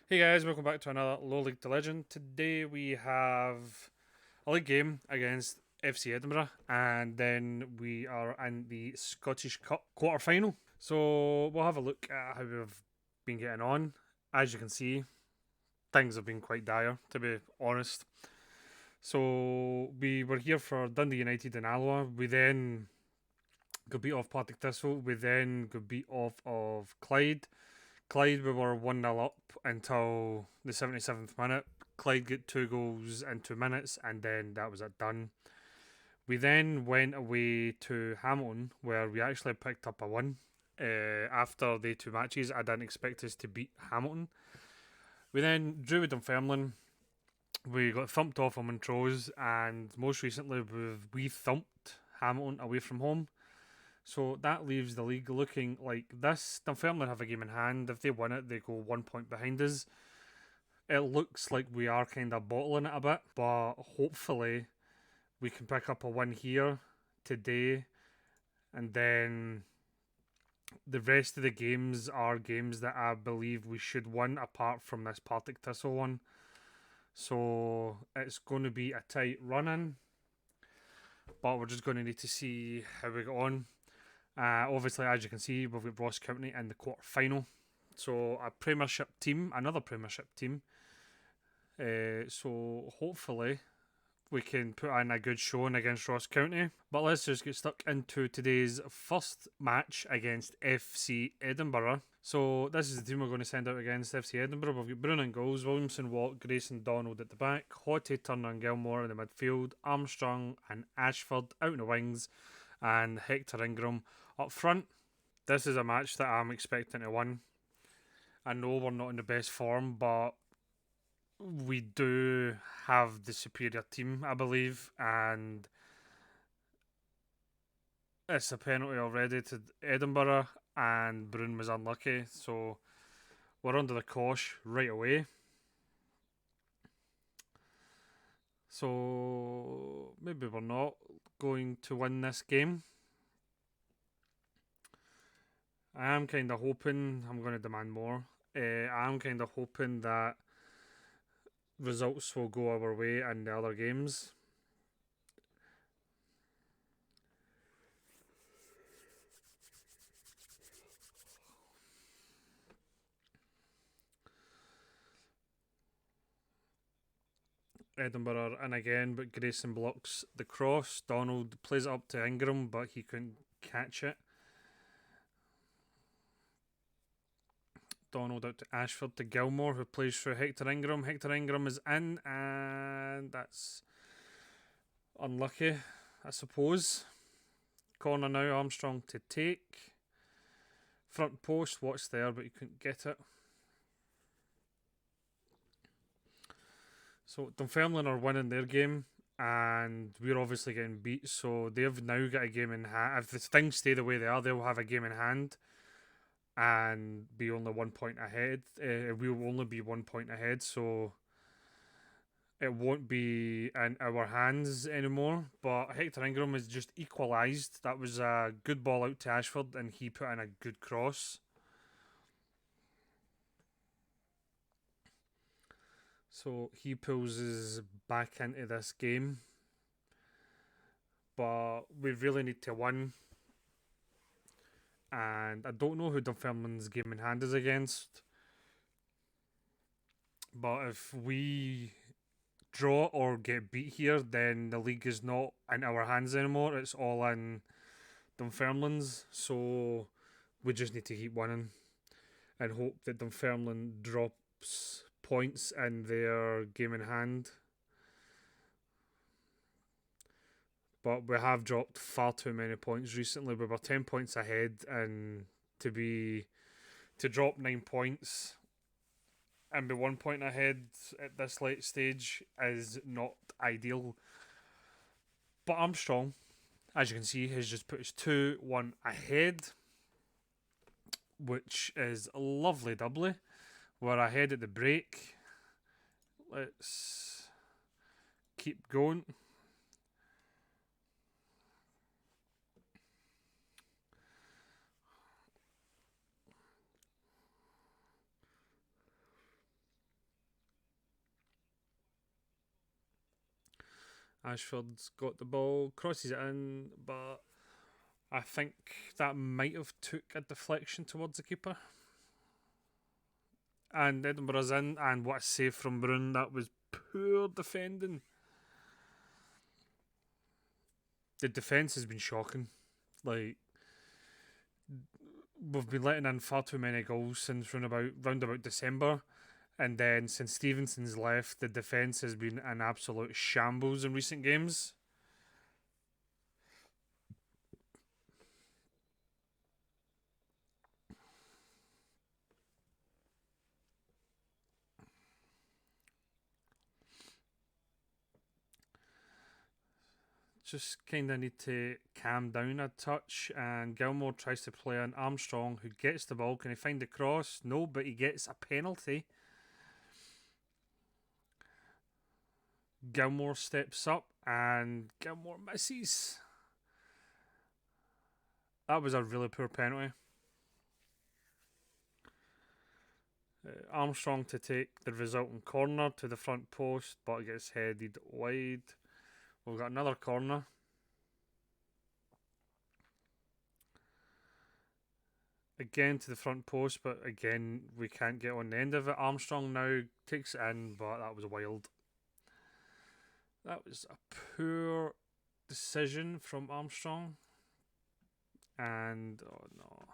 Hey guys, welcome back to another Low League to Legend. Today we have a league game against FC Edinburgh, and then we are in the Scottish Cup quarter final. So we'll have a look at how we've been getting on. As you can see, things have been quite dire, to be honest. So we were here for Dundee United and Alloa. We then got beat off Partick Thistle. We then got beat off of Clyde. Clyde, we were 1-0 up until the 77th minute. Clyde got 2 goals in 2 minutes, and then that was it done. We then went away to Hamilton, where we actually picked up a win. After the two matches, I didn't expect us to beat Hamilton. We then drew with Dunfermline. We got thumped off on Montrose, and most recently we thumped Hamilton away from home. So that leaves the league looking like this. Dunfermline have a game in hand. If they win it, they go 1 point behind us. It looks like we are kind of bottling it a bit, but hopefully we can pick up a win here today, and then the rest of the games are games that I believe we should win, apart from this Partick Thistle one. So it's going to be a tight run in, but we're just going to need to see how we get on. Obviously, as you can see, we've got Ross County in the quarter final. So a Premiership team, another Premiership team. So hopefully we can put in a good showing against Ross County. But let's just get stuck into today's first match against FC Edinburgh. So this is the team we're going to send out against FC Edinburgh. We've got Bruno in goals, Williamson, Watt, Grayson, Donald at the back, Hottie, Turner and Gilmore in the midfield, Armstrong and Ashford out in the wings, and Hector Ingram up front. This is a match that I'm expecting to win. I know we're not in the best form, but we do have the superior team, I believe, and it's a penalty already to Edinburgh, and Bruin was unlucky, so we're under the cosh right away. So maybe we're not going to win this game. I am kind of hoping I'm going to demand more. I'm kind of hoping that results will go our way in the other games. Edinburgh and again, but Grayson blocks the cross. Donald plays it up to Ingram, but he couldn't catch it. Donald out to Ashford to Gilmore, who plays through Hector Ingram. Hector Ingram is in, and that's unlucky, I suppose. Corner now, Armstrong to take. Front post, Watt's there, but he couldn't get it. So Dunfermline are winning their game, and we're obviously getting beat. So they've now got a game in hand. If the things stay the way they are, they'll have a game in hand and be only 1 point ahead. We'll only be 1 point ahead, so it won't be in our hands anymore. But Hector Ingram has just equalised. That was a good ball out to Ashford, and he put in a good cross. So he pulls us back into this game. But we really need to win. And I don't know who Dunfermline's game in hand is against. But if we draw or get beat here, then the league is not in our hands anymore. It's all in Dunfermline's. So we just need to keep winning and hope that Dunfermline drops points in their game in hand. But we have dropped far too many points recently. We were 10 points ahead, and to drop 9 points and be 1 point ahead at this late stage is not ideal. But Armstrong, as you can see, has just put us 2-1 ahead, which is a lovely doubly. We're ahead at the break. Let's keep going. Ashford's got the ball, crosses it in, but I think that might have took a deflection towards the keeper. And Edinburgh's in, and what a save from Bruin. That was poor defending. The defence has been shocking. Like, we've been letting in far too many goals since round about December. And then since Stevenson's left, the defence has been an absolute shambles in recent games. Just kind of need to calm down a touch, and Gilmore tries to play on Armstrong, who gets the ball. Can he find the cross? No, but he gets a penalty. Gilmore steps up, and Gilmore misses. That was a really poor penalty. Armstrong to take the resulting corner to the front post, but it gets headed wide. We've got another corner. Again to the front post, but again we can't get on the end of it. Armstrong now takes it in, but that was wild. That was a poor decision from Armstrong. And oh no.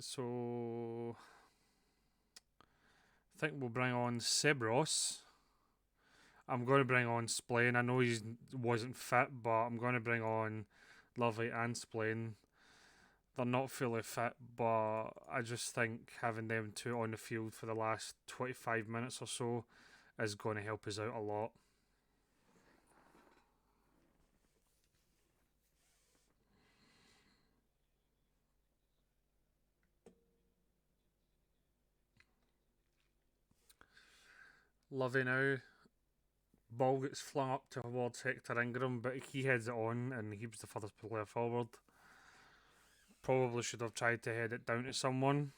So I think we'll bring on Seb Ross. I'm going to bring on Splain. I know he wasn't fit, but I'm going to bring on Lovely and Splain. They're not fully fit, but I just think having them two on the field for the last 25 minutes or so is going to help us out a lot. Lovey now. Ball gets flung up towards Hector Ingram, but he heads it on and he was the furthest player forward. Probably should have tried to head it down to someone.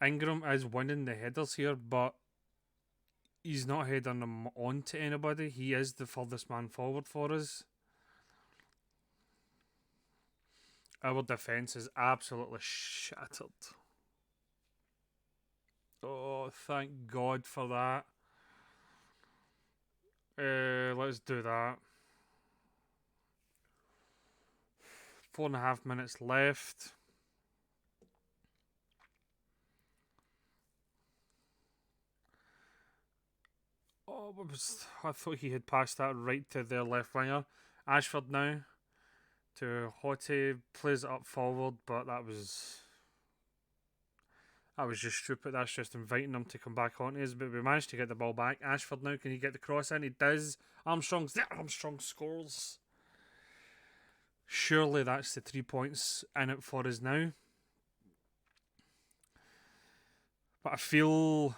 Ingram is winning the headers here, but he's not heading them on to anybody. He is the furthest man forward for us. Our defence is absolutely shattered. Oh, thank God for that. Let's do that. 4.5 minutes left. Oh, I thought he had passed that right to their left winger. Ashford now to Hottie, plays it up forward, but that was just stupid. That's just inviting him to come back on us, but we managed to get the ball back. Ashford now, can he get the cross in? He does. Armstrong scores. Surely that's the 3 points in it for us now. But I feel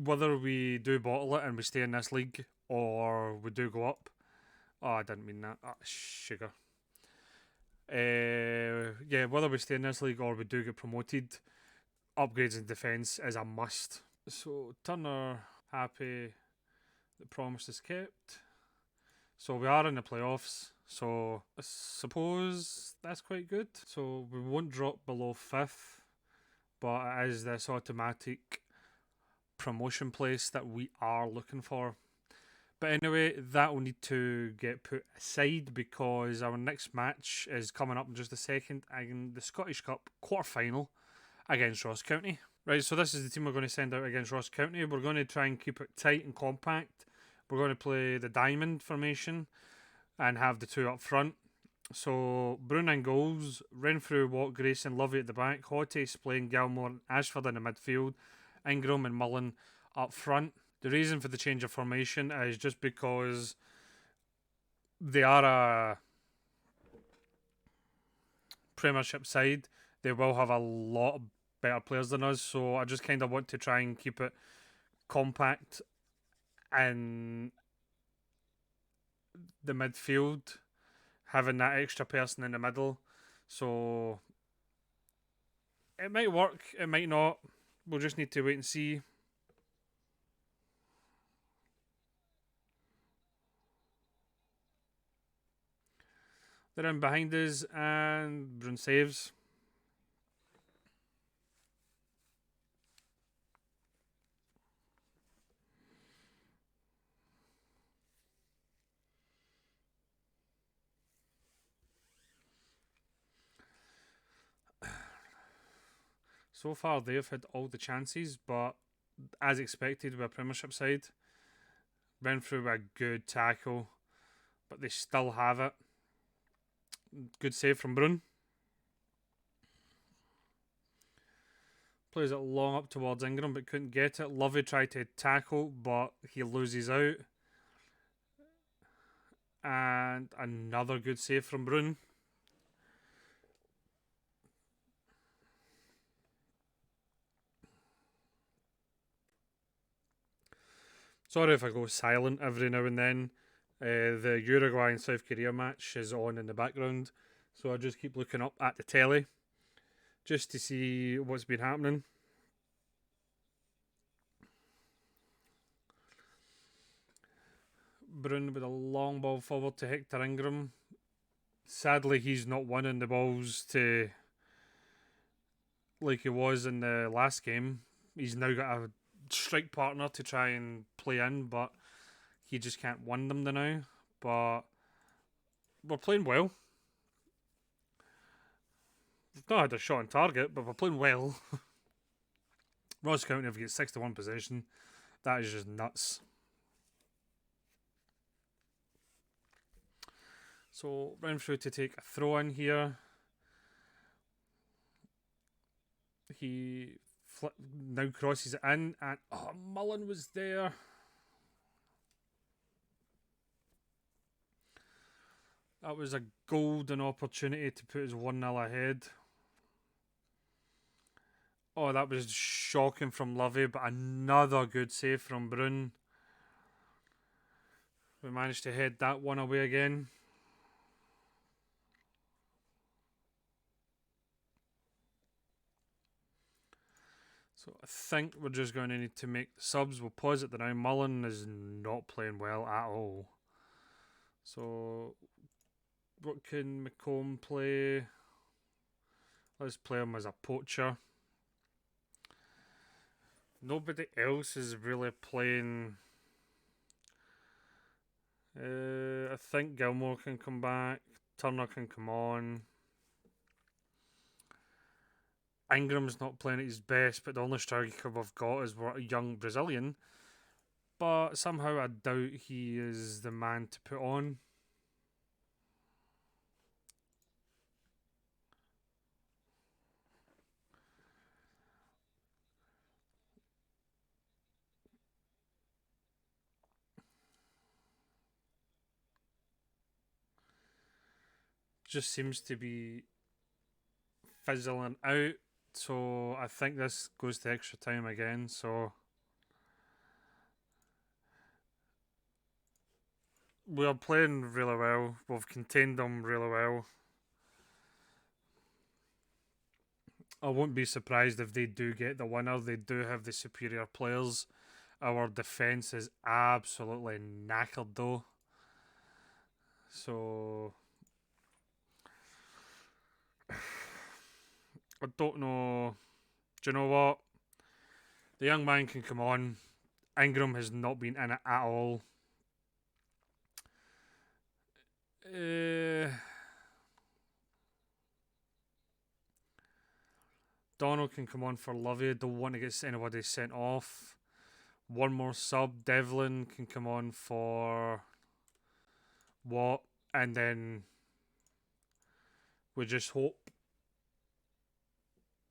whether we do bottle it and we stay in this league or we do go up. Oh, I didn't mean that. Sugar. Yeah, whether we stay in this league or we do get promoted, upgrades in defence is a must. So Turner happy, the promise is kept. So we are in the playoffs. So I suppose that's quite good. So we won't drop below 5th, but it is this automatic promotion place that we are looking for. But anyway, that will need to get put aside because our next match is coming up in just a second in the Scottish Cup quarter-final against Ross County. Right, so this is the team we're going to send out against Ross County. We're going to try and keep it tight and compact. We're going to play the diamond formation and have the two up front. So, Bruin in goals, Renfrew, Watt, Grayson, Lovey at the back, Hottie, Splain, Gilmore, Ashford in the midfield, Ingram and Mullen up front. The reason for the change of formation is just because they are a Premiership side. They will have a lot of better players than us, so I just kind of want to try and keep it compact in the midfield, having that extra person in the middle. So it might work, it might not. We'll just need to wait and see. They're in behind us, and Brun saves. So far, they've had all the chances, but as expected with a Premiership side, went through a good tackle, but they still have it. Good save from Brun. Plays it long up towards Ingram, but couldn't get it. Lovey tried to tackle, but he loses out. And another good save from Brun. Sorry if I go silent every now and then. The Uruguay and South Korea match is on in the background, so I just keep looking up at the telly just to see what's been happening. Brun with a long ball forward to Hector Ingram. Sadly, he's not winning the balls to like he was in the last game. He's now got a strike partner to try and play in, but he just can't win them now. But we're playing well. We've not had a shot on target, but we're playing well. Ross County have got 61 possession. That is just nuts. So round through to take a throw in here. He now crosses it in, and Mullen was there. That was a golden opportunity to put us 1-0 ahead. Oh, that was shocking from Lovey, but another good save from Brun. We managed to head that one away again. So I think we're just going to need to make the subs. We'll pause it now. Mullen is not playing well at all. So what can McComb play? Let's play him as a poacher. Nobody else is really playing. I think Gilmore can come back. Turner can come on. Ingram's not playing at his best, but the only striker we've got is a young Brazilian. But somehow I doubt he is the man to put on. Just seems to be fizzling out. So I think this goes to extra time again. So we are playing really well. We've contained them really well. I won't be surprised if they do get the winner. They do have the superior players. Our defence is absolutely knackered though. So I don't know. Do you know what? The young man can come on. Ingram has not been in it at all. Donald can come on for Lovey. Don't want to get anybody sent off. One more sub. Devlin can come on for Watt. And then we just hope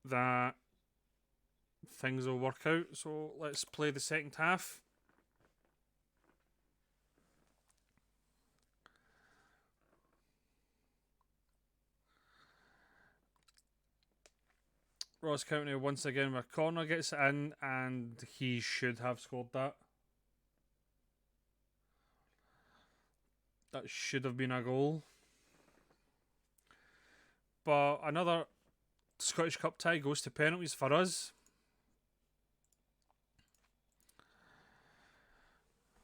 that things will work out. So let's play the second half. Ross County once again with corner gets it in, and he should have scored that. That should have been a goal. But another Scottish Cup tie goes to penalties for us.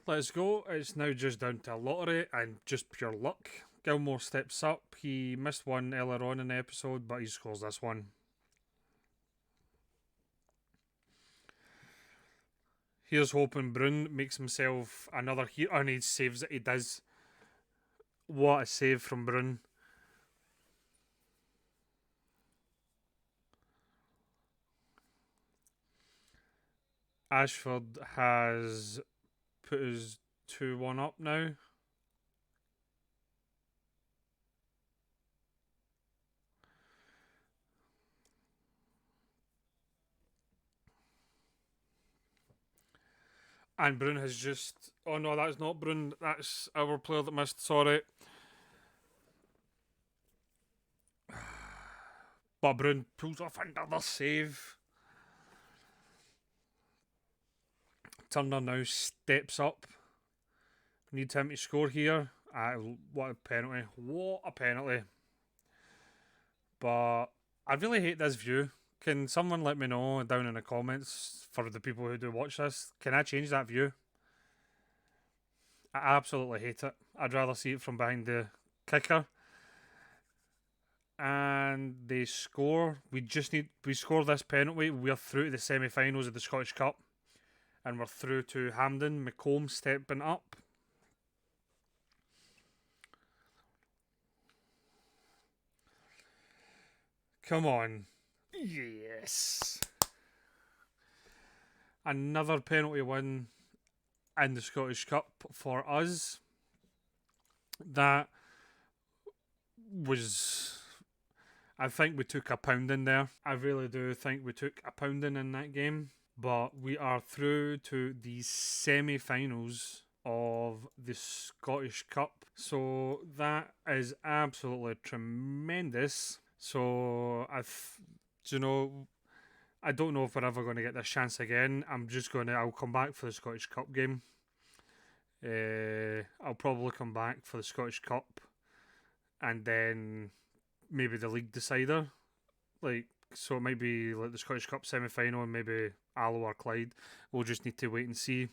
Let's go. It's now just down to a lottery and just pure luck. Gilmore steps up. He missed one earlier on in the episode, but he scores this one. Here's hoping Brun makes himself another hero, and he saves it. He does. What a save from Brun. Ashford has put us 2-1 up now. And Brun has just... Oh no, that's not Brun. That's our player that missed. Sorry. But Brun pulls off another save. Turner now steps up. Need him to score here. What a penalty. What a penalty. But I really hate this view. Can someone let me know down in the comments for the people who do watch this? Can I change that view? I absolutely hate it. I'd rather see it from behind the kicker. And they score. We score this penalty. We're through to the semi-finals of the Scottish Cup. And we're through to Hampden. McComb stepping up. Come on. Yes. Another penalty win in the Scottish Cup for us. That was... I think we took a pounding there. I really do think we took a pounding in that game. But we are through to the semi-finals of the Scottish Cup. So that is absolutely tremendous. So I don't know if we're ever going to get this chance again. I'll come back for the Scottish Cup game. I'll probably come back for the Scottish Cup, and then maybe the league decider. So it might be like the Scottish Cup semi-final and maybe Alloa or Clyde. We'll just need to wait and see.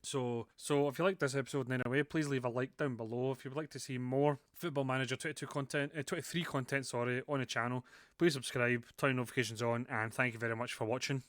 So if you like this episode in any way, please leave a like down below. If you would like to see more Football Manager 23 content on the channel, please subscribe, turn notifications on, and thank you very much for watching.